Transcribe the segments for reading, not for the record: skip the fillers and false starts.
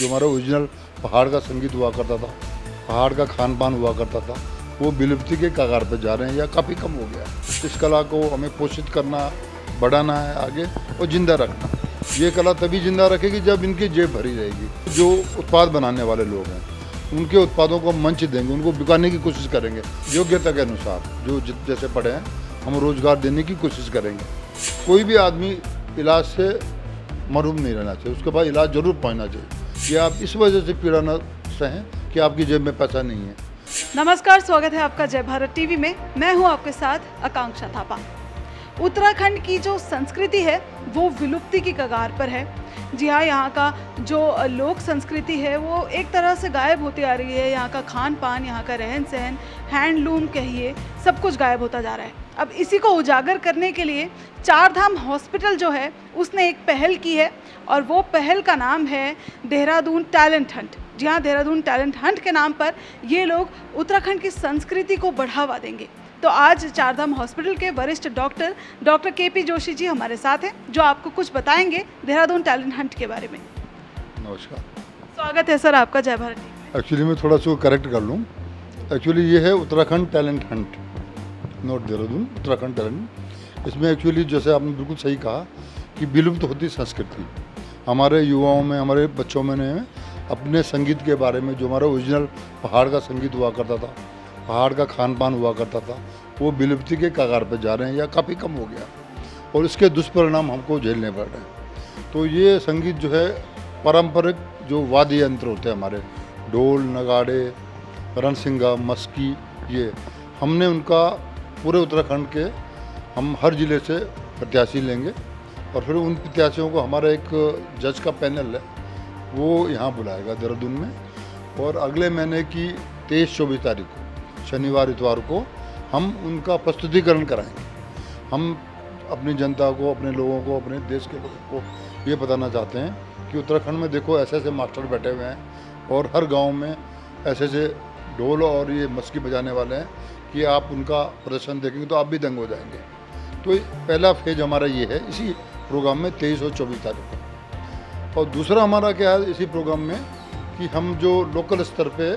जो हमारा ओरिजिनल पहाड़ का संगीत हुआ करता था, पहाड़ का खान पान हुआ करता था, वो विलुप्ति के कगार पर जा रहे हैं या काफ़ी कम हो गया। इस कला को हमें पोषित करना, बढ़ाना है आगे और ज़िंदा रखना। ये कला तभी ज़िंदा रखेगी जब इनकी जेब भरी रहेगी। जो उत्पाद बनाने वाले लोग हैं उनके उत्पादों को मंच देंगे, उनको बिकाने की कोशिश करेंगे योग्यता के अनुसार। जो जैसे पढ़े हैं हम रोज़गार देने की कोशिश करेंगे। कोई भी आदमी इलाज से महरूम नहीं रहना चाहिए, उसके पास इलाज जरूर पहुंचना चाहिए। ये आप इस वजह से पीड़ा न सहें कि आपकी जेब में पैसा नहीं है। नमस्कार, स्वागत है आपका जय भारत टीवी में। मैं हूं आपके साथ आकांक्षा थापा। उत्तराखंड की जो संस्कृति है वो विलुप्ति की कगार पर है। जी हाँ, यहाँ का जो लोक संस्कृति है वो एक तरह से गायब होती आ रही है। यहाँ का खान पान, यहाँ का रहन सहन, हैंडलूम कहिए, सब कुछ गायब होता जा रहा है। अब इसी को उजागर करने के लिए चारधाम हॉस्पिटल जो है उसने एक पहल की है और वो पहल का नाम है देहरादून टैलेंट हंट। जी हाँ, देहरादून टैलेंट हंट के नाम पर ये लोग उत्तराखंड की संस्कृति को बढ़ावा देंगे। तो आज चारधाम हॉस्पिटल के वरिष्ठ डॉक्टर केपी जोशी जी हमारे साथ हैं, जो आपको कुछ बताएंगे देहरादून टैलेंट हंट के बारे में। नमस्कार, स्वागत है सर आपका जय भारत टीवी। एक्चुअली मैं थोड़ा सा करेक्ट कर लूँ। एक्चुअली ये है Uttarakhand talent Hunt, not Dehradun, Uttarakhand talent. इसमें एक्चुअली जैसे आपने बिल्कुल सही कहा कि विलुप्त होती संस्कृति हमारे युवाओं में, हमारे बच्चों में ने अपने संगीत के बारे में, जो हमारा ओरिजिनल पहाड़ का संगीत हुआ करता था, पहाड़ का खान पान हुआ करता था, वो विलुप्ति के कगार पर जा रहे हैं या काफ़ी कम हो गया और इसके दुष्परिणाम हमको झेलने पड़ रहे हैं। तो ये संगीत जो है पारंपरिक जो वाद्य यंत्र होते हैं हमारे, ढोल, नगाड़े, रणसिंगा, मस्की, ये हमने उनका पूरे उत्तराखंड के हम हर ज़िले से प्रत्याशी लेंगे और फिर उन प्रत्याशियों को हमारा एक जज का पैनल है वो यहाँ बुलाएगा देहरादून में। और अगले महीने की 23-24 तारीख को, शनिवार इतवार को हम उनका प्रस्तुतिकरण कराएंगे। हम अपनी जनता को, अपने लोगों को, अपने देश के लोगों को ये बताना चाहते हैं कि उत्तराखंड में देखो ऐसे ऐसे मास्टर बैठे हुए हैं और हर गांव में ऐसे ऐसे ढोल और ये मस्की बजाने वाले हैं कि आप उनका प्रदर्शन देखेंगे तो आप भी दंग हो जाएंगे। तो पहला फेज हमारा ये है इसी प्रोग्राम में 23 और 24 तारीख को। और दूसरा हमारा क्या है इसी प्रोग्राम में कि हम जो लोकल स्तर पे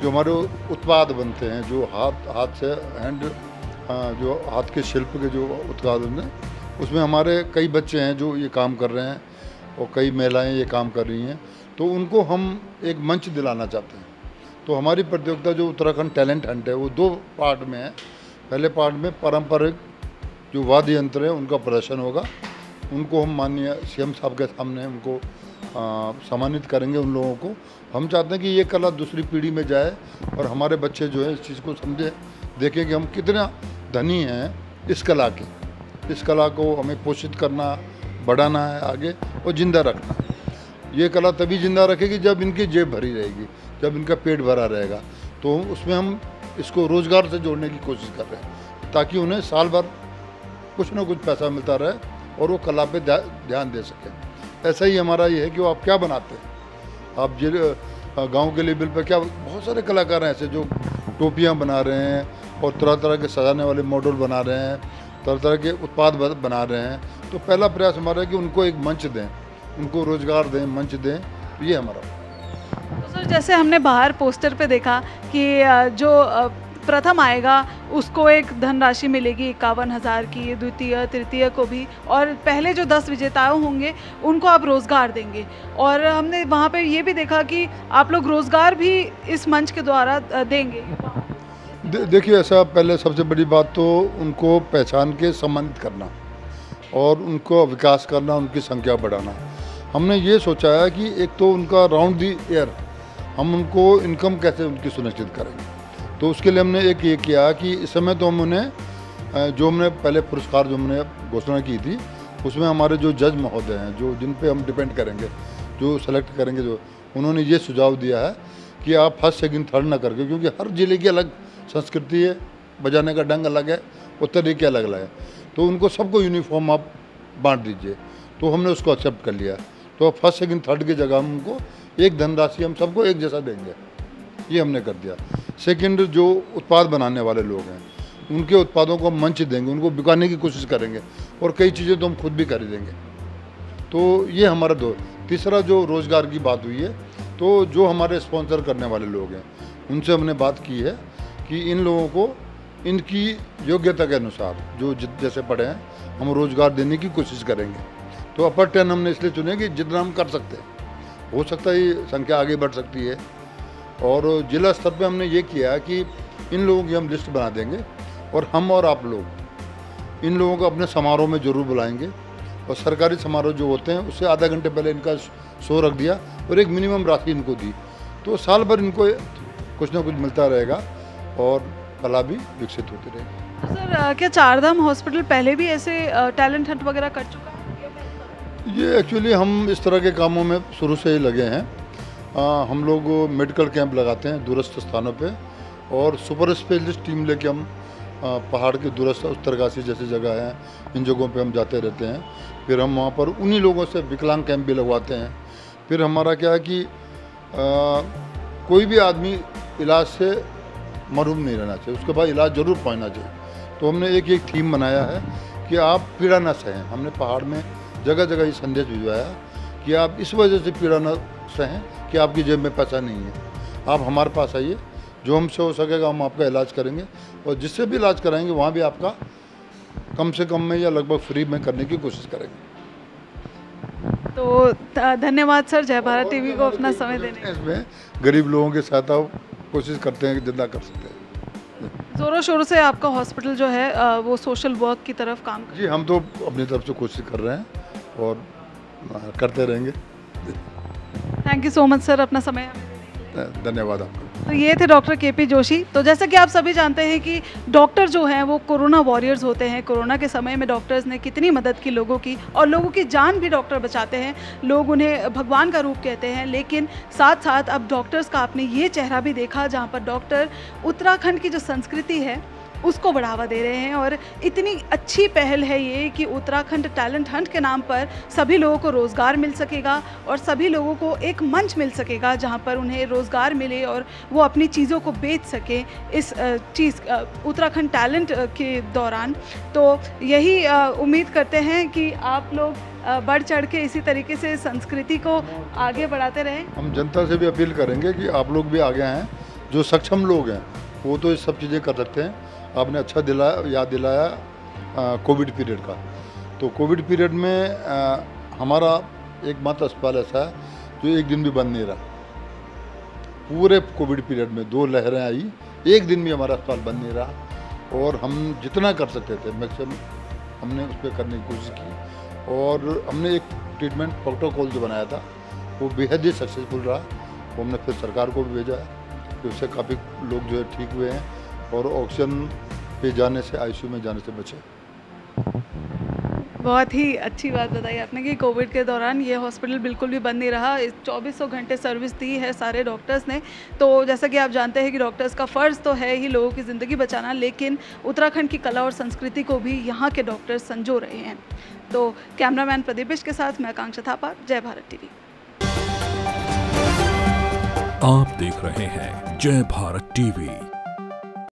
जो हमारे उत्पाद बनते हैं, जो हाथ से जो हाथ के शिल्प के जो उत्पाद हैं, उसमें हमारे कई बच्चे हैं जो ये काम कर रहे हैं और कई महिलाएं ये काम कर रही हैं। तो उनको हम एक मंच दिलाना चाहते हैं। तो हमारी प्रतियोगिता जो उत्तराखंड टैलेंट हंट है वो 2 पार्ट में है। पहले पार्ट में पारंपरिक जो वाद्य यंत्र है उनका प्रदर्शन होगा। उनको हम माननीय सीएम साहब के सामने उनको सम्मानित करेंगे। उन लोगों को हम चाहते हैं कि ये कला दूसरी पीढ़ी में जाए और हमारे बच्चे जो है इस चीज़ को समझे, देखें कि हम कितना धनी हैं इस कला के। इस कला को हमें पोषित करना, बढ़ाना है आगे और ज़िंदा रखना। ये कला तभी ज़िंदा रखेगी जब इनकी जेब भरी रहेगी, जब इनका पेट भरा रहेगा। तो उसमें हम इसको रोज़गार से जोड़ने की कोशिश कर रहे हैं ताकि उन्हें साल भर कुछ ना कुछ पैसा मिलता रहे और वो कला पे ध्यान दे सकें। ऐसा ही हमारा ये है कि वो आप क्या बनाते हैं, आप गांव के लेवल पे क्या, बहुत सारे कलाकार हैं ऐसे जो टोपियां बना रहे हैं और तरह तरह के सजाने वाले मॉडल बना रहे हैं, तरह तरह के उत्पाद बना रहे हैं। तो पहला प्रयास हमारा है कि उनको एक मंच दें, उनको रोज़गार दें, मंच दें। तो ये हमारा। तो सर, जैसे हमने बाहर पोस्टर पे देखा कि जो प्रथम आएगा उसको एक धनराशि मिलेगी 51,000 की, द्वितीय तृतीय को भी, और पहले जो 10 विजेता होंगे उनको आप रोज़गार देंगे। और हमने वहाँ पे ये भी देखा कि आप लोग रोज़गार भी इस मंच के द्वारा देंगे। देखिए, ऐसा पहले सबसे बड़ी बात तो उनको पहचान के सम्मानित करना और उनको विकास करना, उनकी संख्या बढ़ाना। हमने ये सोचा है कि एक तो उनका राउंड दी ईयर हम उनको इनकम कैसे उनकी सुनिश्चित करेंगे। तो उसके लिए हमने एक ये किया कि इस समय तो हम उन्हें जो हमने पहले पुरस्कार जो हमने घोषणा की थी उसमें हमारे जो जज महोदय हैं, जो जिन पे हम डिपेंड करेंगे, जो सेलेक्ट करेंगे, जो उन्होंने ये सुझाव दिया है कि आप फर्स्ट सेकंड थर्ड ना करके, क्योंकि हर जिले की अलग संस्कृति है, बजाने का ढंग अलग है और तरीके अलग अलग है। तो उनको सबको यूनिफॉर्म आप बांट दीजिए। तो हमने उसको एक्सेप्ट कर लिया। तो फर्स्ट सेकंड थर्ड की जगह हम उनको एक धनराशि हम सबको एक जैसा देंगे, ये हमने कर दिया। सेकंड, जो उत्पाद बनाने वाले लोग हैं उनके उत्पादों को हम मंच देंगे, उनको बिकाने की कोशिश करेंगे और कई चीज़ें तो हम खुद भी खरीदेंगे। तो ये हमारा तीसरा जो रोज़गार की बात हुई है, तो जो हमारे स्पॉन्सर करने वाले लोग हैं उनसे हमने बात की है कि इन लोगों को इनकी योग्यता के अनुसार जो जैसे पढ़े हैं हम रोज़गार देने की कोशिश करेंगे। तो अपर 10 हमने इसलिए चुने कि जितना हम कर सकते हैं, हो सकता है ये संख्या आगे बढ़ सकती है। और जिला स्तर पे हमने ये किया कि इन लोगों की हम लिस्ट बना देंगे और हम और आप लोग इन लोगों को अपने समारोह में ज़रूर बुलाएंगे। और सरकारी समारोह जो होते हैं उससे आधा घंटे पहले इनका शो रख दिया और एक मिनिमम राशि इनको दी, तो साल भर इनको कुछ ना कुछ मिलता रहेगा और कला भी विकसित होती रहेगी। तो सर क्या चारधाम हॉस्पिटल पहले भी ऐसे टैलेंट हंट वगैरह कर चुका है? ये एक्चुअली हम इस तरह के कामों में शुरू से ही लगे हैं। हम लोग मेडिकल कैंप लगाते हैं दूरस्थ स्थानों पे और सुपर स्पेशलिस्ट टीम लेके हम पहाड़ के दूरस्थ उत्तरकाशी जैसी जगह है, इन जगहों पे हम जाते रहते हैं। फिर हम वहाँ पर उन्हीं लोगों से विकलांग कैंप भी लगवाते हैं। फिर हमारा क्या है कि कोई भी आदमी इलाज से महरूम नहीं रहना चाहिए, उसके बाद इलाज ज़रूर पहुँचना चाहिए। तो हमने एक थीम बनाया है कि आप पीड़ा न सहें। हमने पहाड़ में जगह जगह ये संदेश भिजवाया कि आप इस वजह से पीड़ा न सहें कि आपकी जेब में पैसा नहीं है, आप हमारे पास आइए, जो हमसे हो सकेगा हम आपका इलाज करेंगे और जिससे भी इलाज कराएंगे वहाँ भी आपका कम से कम में या लगभग फ्री में करने की कोशिश करेंगे। तो धन्यवाद सर, जय भारत टीवी को अपना समय देने। इसमें गरीब लोगों की सहायता कोशिश करते हैं कि जितना कर सकते हैं। ज़ोरों शोरों से आपका हॉस्पिटल जो है वो सोशल वर्क की तरफ काम कर। जी हम तो अपनी तरफ से कोशिश कर रहे हैं और करते रहेंगे। Thank you so much sir, अपना समय हमें देने के लिए। धन्यवाद आपका। तो ये थे डॉक्टर केपी जोशी। तो जैसा कि आप सभी जानते हैं कि डॉक्टर जो हैं वो कोरोना वॉरियर्स होते हैं। कोरोना के समय में डॉक्टर्स ने कितनी मदद की लोगों की, और लोगों की जान भी डॉक्टर बचाते हैं। लोग उन्हें भगवान का रूप कहते हैं, लेकिन साथ साथ अब डॉक्टर्स का आपने ये चेहरा भी देखा जहाँ पर डॉक्टर उत्तराखंड की जो संस्कृति है उसको बढ़ावा दे रहे हैं। और इतनी अच्छी पहल है ये कि उत्तराखंड टैलेंट हंट के नाम पर सभी लोगों को रोज़गार मिल सकेगा और सभी लोगों को एक मंच मिल सकेगा जहां पर उन्हें रोज़गार मिले और वो अपनी चीज़ों को बेच सके इस चीज़ उत्तराखंड टैलेंट के दौरान। तो यही उम्मीद करते हैं कि आप लोग बढ़ चढ़ के इसी तरीके से संस्कृति को आगे बढ़ाते रहें। हम जनता से भी अपील करेंगे कि आप लोग भी आगे आएँ। जो सक्षम लोग हैं वो तो ये सब चीज़ें कर सकते हैं। आपने अच्छा याद दिलाया कोविड पीरियड का। तो कोविड पीरियड में हमारा एकमात्र अस्पताल ऐसा है जो एक दिन भी बंद नहीं रहा। पूरे कोविड पीरियड में 2 लहरें आई, एक दिन भी हमारा अस्पताल बंद नहीं रहा। और हम जितना कर सकते थे मैक्सिमम हमने उस पर करने की कोशिश की। और हमने एक ट्रीटमेंट प्रोटोकॉल जो बनाया था वो बेहद ही सक्सेसफुल रहा। वो हमने फिर सरकार को भी भेजा है, तो उससे काफ़ी लोग जो है ठीक हुए हैं और ऑक्सीजन पे जाने से, आईसीयू में जाने से बचे। बहुत ही अच्छी बात बताई आपने कि कोविड के दौरान ये हॉस्पिटल बिल्कुल भी बंद नहीं रहा। 2400 घंटे सर्विस दी है सारे डॉक्टर्स ने। तो जैसा कि आप जानते हैं कि डॉक्टर्स का फ़र्ज़ तो है ही लोगों की ज़िंदगी बचाना, लेकिन उत्तराखंड की कला और संस्कृति को भी यहाँ के डॉक्टर्स संजो रहे हैं। तो कैमरामैन प्रदीपेश के साथ मैं आकांक्षा थापा, जय भारत टीवी। आप देख रहे हैं जय भारत टीवी।